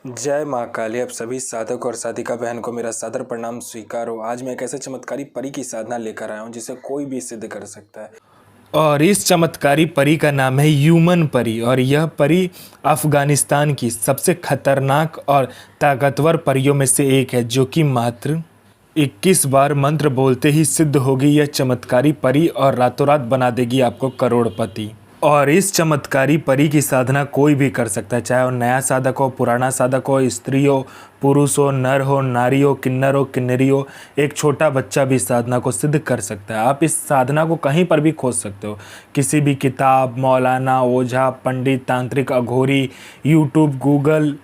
जय माँ काली। आप सभी साधक और साधिका बहन को मेरा सादर प्रणाम स्वीकार हो। आज मैं एक ऐसे चमत्कारी परी की साधना लेकर आया हूँ जिसे कोई भी सिद्ध कर सकता है। और इस चमत्कारी परी का नाम है ह्यूमन परी। और यह परी अफगानिस्तान की सबसे खतरनाक और ताकतवर परियों में से एक है, जो कि मात्र 21 बार मंत्र बोलते ही सिद्ध होगी यह चमत्कारी परी और रातों रात बना देगी आपको करोड़पति। और इस चमत्कारी परी की साधना कोई भी कर सकता है, चाहे वो नया साधक हो, पुराना साधक हो, स्त्री हो, पुरुष हो, नर हो, नारी हो, किन्नर हो, किन्नरी हो, एक छोटा बच्चा भी साधना को सिद्ध कर सकता है। आप इस साधना को कहीं पर भी खोज सकते हो, किसी भी किताब, मौलाना, ओझा, पंडित, तांत्रिक, अघोरी, यूट्यूब, गूगल,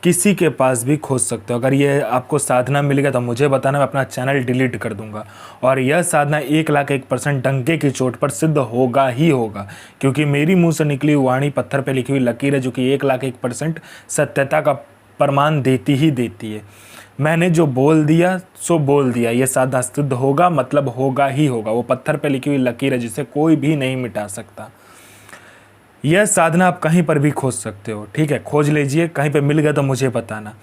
किसी के पास भी खोज सकते हो। अगर ये आपको साधना मिल गया तो मुझे बताना, मैं अपना चैनल डिलीट कर दूंगा। और यह साधना 1,01% डंके की चोट पर सिद्ध होगा ही होगा, क्योंकि मेरी मुंह से निकली वाणी पत्थर पे लिखी हुई लकीर है, जो कि 1,01% सत्यता का प्रमाण देती ही देती है। मैंने जो बोल दिया सो बोल दिया, यह साधना सिद्ध होगा मतलब होगा ही होगा। वो पत्थर पे लिखी हुई लकीर है जिसे कोई भी नहीं मिटा सकता। यह साधना आप कहीं पर भी खोज सकते हो, ठीक है, खोज लीजिए, कहीं पे मिल गया तो मुझे बताना।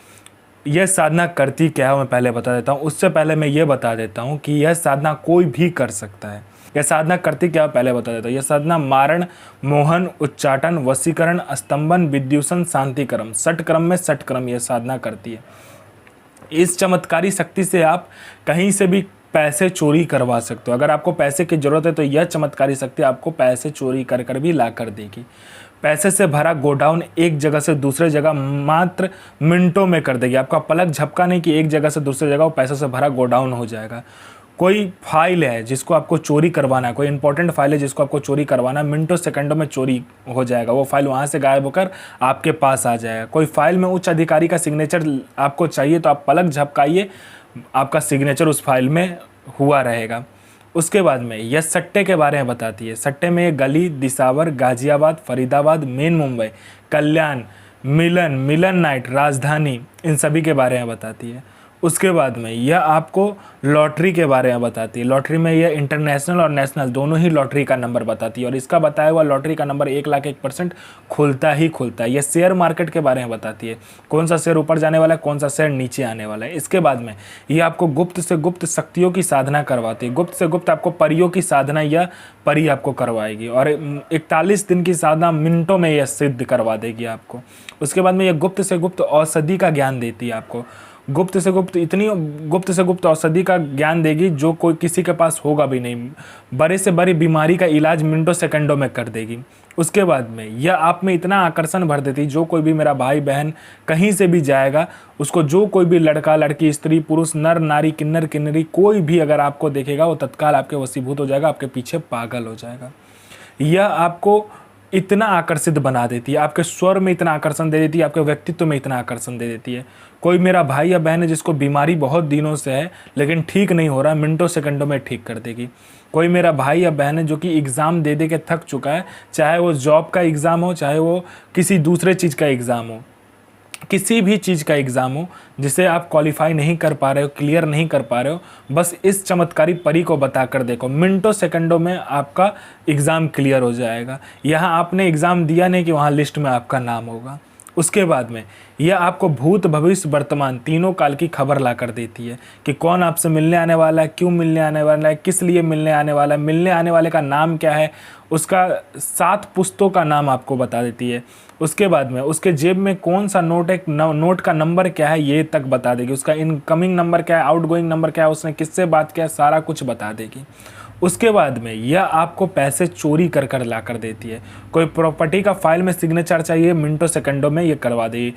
यह साधना करती क्या है मैं पहले बता देता हूँ। उससे पहले मैं ये बता देता हूँ कि यह साधना कोई भी कर सकता है। यह साधना करती क्या है पहले बता देता हूँ। यह साधना मारण, मोहन, उच्चाटन, वशीकरण, स्तंभन, विद्युषण, शांतिक्रम, षटक्रम में षटक्रम यह साधना करती है। इस चमत्कारी शक्ति से आप कहीं से भी पैसे चोरी करवा सकते हो। अगर आपको पैसे की ज़रूरत है तो यह चमत्कारी शक्ति आपको पैसे चोरी कर कर भी ला कर देगी। पैसे से भरा गोडाउन एक जगह से दूसरे जगह मात्र मिनटों में कर देगी। आपका पलक झपकाने की एक जगह से दूसरी जगह वो पैसे से भरा गोडाउन हो जाएगा। कोई फाइल है जिसको आपको चोरी करवाना है, कोई इंपॉर्टेंट फाइल है जिसको आपको चोरी करवाना है, मिनटों सेकंडों में चोरी हो जाएगा। वो फाइल वहाँ से गायब होकर आपके पास आ जाएगा। कोई फाइल में उच्च अधिकारी का सिग्नेचर आपको चाहिए तो आप पलक झपकाइए, आपका सिग्नेचर उस फाइल में हुआ रहेगा। उसके बाद में यह सट्टे के बारे में बताती है। सट्टे में ये गली, दिसावर, गाजियाबाद, फरीदाबाद, मेन मुंबई, कल्याण, मिलन, मिलन नाइट, राजधानी, इन सभी के बारे में बताती है। उसके बाद में यह आपको लॉटरी के बारे में बताती है। लॉटरी में यह इंटरनेशनल और नेशनल दोनों ही लॉटरी का नंबर बताती है, और इसका बताया हुआ लॉटरी का नंबर 1,01% खुलता ही खुलता है। यह शेयर मार्केट के बारे में बताती है, कौन सा शेयर ऊपर जाने वाला है, कौन सा शेयर नीचे आने वाला है। इसके बाद में यह आपको गुप्त से गुप्त शक्तियों की साधना करवाती है। गुप्त से गुप्त आपको परियों की साधना यह परी आपको करवाएगी, और 41 दिन की साधना मिनटों में यह सिद्ध करवा देगी आपको। उसके बाद में यह गुप्त से गुप्त औषधि का ज्ञान देती है आपको। गुप्त से गुप्त इतनी गुप्त से गुप्त औषधि का ज्ञान देगी जो कोई किसी के पास होगा भी नहीं। बड़े से बड़ी बीमारी का इलाज मिनटों सेकंडों में कर देगी। उसके बाद में यह आप में इतना आकर्षण भर देती, जो कोई भी मेरा भाई बहन कहीं से भी जाएगा, उसको जो कोई भी लड़का लड़की, स्त्री पुरुष, नर नारी, किन्नर किन्नरी, कोई भी अगर आपको देखेगा वो तत्काल आपके वशीभूत हो जाएगा, आपके पीछे पागल हो जाएगा। यह आपको इतना आकर्षित बना देती है, आपके स्वर में इतना आकर्षण दे देती है, आपके व्यक्तित्व में इतना आकर्षण दे देती है। कोई मेरा भाई या बहन है जिसको बीमारी बहुत दिनों से है लेकिन ठीक नहीं हो रहा, मिनटों सेकंडों में ठीक कर देगी। कोई मेरा भाई या बहन है जो कि एग्ज़ाम दे दे के थक चुका है, चाहे वो जॉब का एग्ज़ाम हो, चाहे वो किसी दूसरे चीज़ का एग्ज़ाम हो, किसी भी चीज़ का एग्ज़ाम हो जिसे आप क्वालिफाई नहीं कर पा रहे हो, क्लियर नहीं कर पा रहे हो, बस इस चमत्कारी परी को बता कर देखो, मिनटों सेकंडों में आपका एग्ज़ाम क्लियर हो जाएगा। यहाँ आपने एग्ज़ाम दिया नहीं कि वहाँ लिस्ट में आपका नाम होगा। उसके बाद में यह आपको भूत भविष्य वर्तमान तीनों काल की खबर ला कर देती है कि कौन आपसे मिलने आने वाला है, क्यों मिलने आने वाला है, किस लिए मिलने आने वाला है, मिलने आने वाले का नाम क्या है, उसका 7 पुस्तों का नाम आपको बता देती है। उसके बाद में उसके जेब में कौन सा नोट है, नोट का नंबर क्या है ये तक बता देगी। उसका इनकमिंग नंबर क्या है, आउटगोइंग नंबर क्या है, उसने किससे बात किया, सारा कुछ बता देगी। उसके बाद में यह आपको पैसे चोरी कर कर ला कर देती है। कोई प्रॉपर्टी का फाइल में सिग्नेचर चाहिए, मिनटों सेकंडों में ये करवा देगी।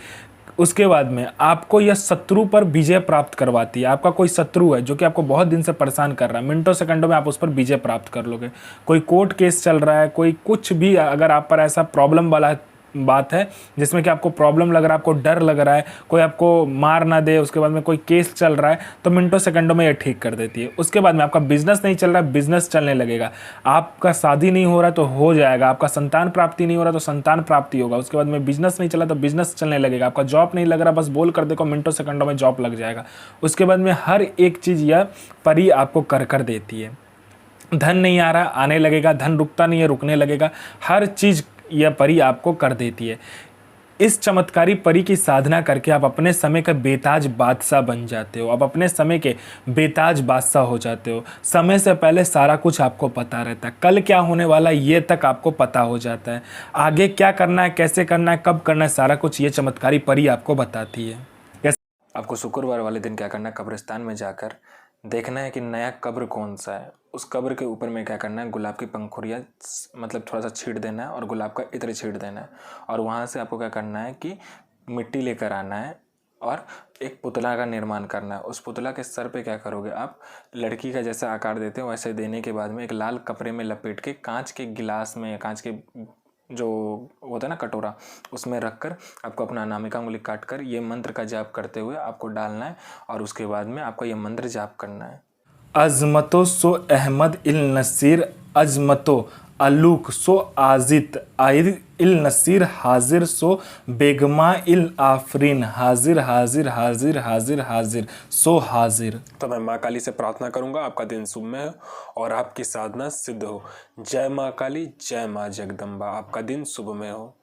उसके बाद में आपको यह शत्रु पर विजय प्राप्त करवाती है। आपका कोई शत्रु है जो कि आपको बहुत दिन से परेशान कर रहा है, मिनटों सेकंडों में आप उस पर विजय प्राप्त कर लोगे। कोई कोर्ट केस चल रहा है, कोई कुछ भी अगर आप पर ऐसा प्रॉब्लम वाला बात है जिसमें कि आपको प्रॉब्लम लग रहा है, आपको डर लग रहा है, कोई आपको मार ना दे, उसके बाद में कोई केस चल रहा है, तो मिनटों सेकंडों में ये ठीक कर देती है। उसके बाद में आपका बिजनेस नहीं चल रहा है, बिजनेस चलने लगेगा। आपका शादी नहीं हो रहा है तो हो जाएगा, आपका संतान प्राप्ति नहीं हो रहा तो संतान प्राप्ति होगा। उसके बाद में बिजनेस नहीं चला तो बिजनेस चलने लगेगा। आपका जॉब नहीं लग रहा, बस बोल कर देखो, मिनटों सेकंडों में जॉब लग जाएगा। उसके बाद में हर एक चीज़ यह परी आपको कर कर देती है। धन नहीं आ रहा, आने लगेगा, धन रुकता नहीं है, रुकने लगेगा, हर चीज़ यह परी आपको कर देती है। इस चमत्कारी परी की साधना करके आप अपने समय का बेताज बादशाह बन जाते हो। आप अपने समय के बेताज बादशाह हो जाते हो। समय से पहले सारा कुछ आपको पता रहता है। कल क्या होने वाला है ये तक आपको पता हो जाता है। आगे क्या करना है, कैसे करना है, कब करना है, सारा कुछ ये चमत्कारी परी आपको बताती है। आपको शुक्रवार वाले दिन क्या करना है, कब्रिस्तान में जाकर देखना है कि नया कब्र कौन सा है। उस कब्र के ऊपर में क्या करना है, गुलाब की पंखुड़ियाँ मतलब थोड़ा सा छींट देना है और गुलाब का इत्र छींट देना है। और वहाँ से आपको क्या करना है कि मिट्टी लेकर आना है और एक पुतला का निर्माण करना है। उस पुतला के सर पे क्या करोगे आप, लड़की का जैसा आकार देते हो वैसे देने के बाद में एक लाल कपड़े में लपेट के कांच के गिलास में, कांच के जो होता है ना कटोरा, उसमें रखकर आपको अपना अनामिका उंगली काट कर ये मंत्र का जाप करते हुए आपको डालना है और उसके बाद में आपको ये मंत्र जाप करना है। अजमतो सो अहमद इल नसीर, अजमतो अलूक सो आजित आइर इल नसीर, हाजिर सो बेगमा इल आफरीन, हाजिर हाजिर हाजिर हाजिर हाजिर सो हाजिर। तो मैं माँ काली से प्रार्थना करूंगा आपका दिन शुभ में हो और आपकी साधना सिद्ध हो। जय माँ काली, जय माँ जगदम्बा। आपका दिन शुभ में हो।